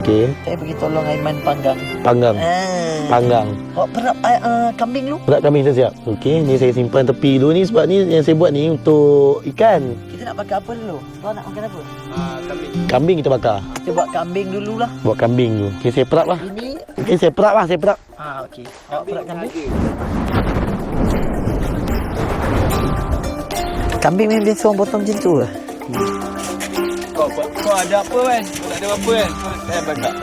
Okey. Saya pergi tolong Aiman panggang. Panggang. Panggang. Perap kambing dulu. Berat kambing saya siap. Okey, ni saya simpan tepi dulu ni sebab ni yang saya buat ni untuk ikan. Kita nak bakar apa dulu? Kau nak makan apa? Kambing. Kambing kita bakar. Kita buat kambing dululah. Buat kambing dulu. Okey, saya perap lah. Ini. Okey, saya perap lah, saya perap. Okey. Awak perap kambing. Kambing memang biasa orang potong macam tu lah. Kau ada apa kan? Kau tak ada apa kan? Saya bakar.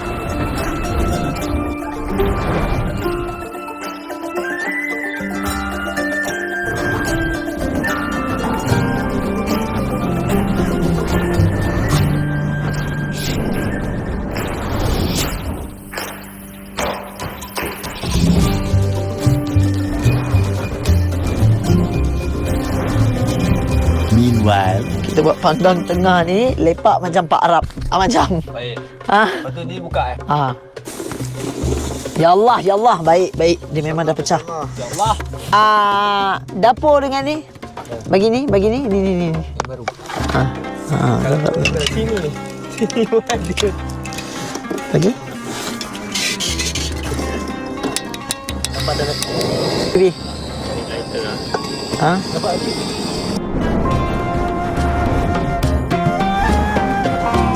Meanwhile, Kita buat panggang tengah ni lepak macam Pak Arab. Macam. Baik. Ha? Lepas tu ni buka Ya Allah, ya Allah. Baik, baik. Dia memang dah pecah. Ya Allah. Dapur dengan ni. Bagi ni. Ni. Baru. Kalau Sini ni. Sini ada. Lagi. Nampak dah nak. Pergi. Cari lighter lah. Nampak lagi.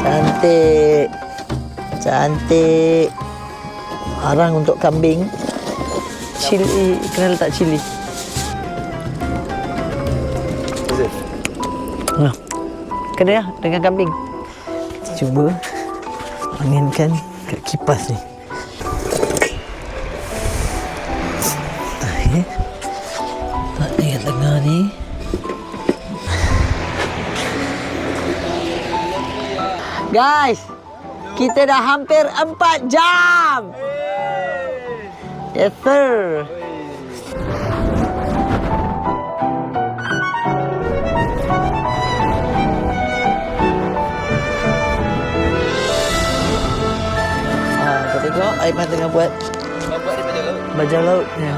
Cantik. Cantik. Arang untuk kambing. Cili, kena letak cili. Kena ya dengan kambing. Kita cuba anginkan kat kipas ni. Okay. Tak ni kat tengah ni. Guys, kita dah hampir 4 jam. Yes sir. Kau tengok Aiman tengah buat Nampak dia pada laut. bajak laut. Ya.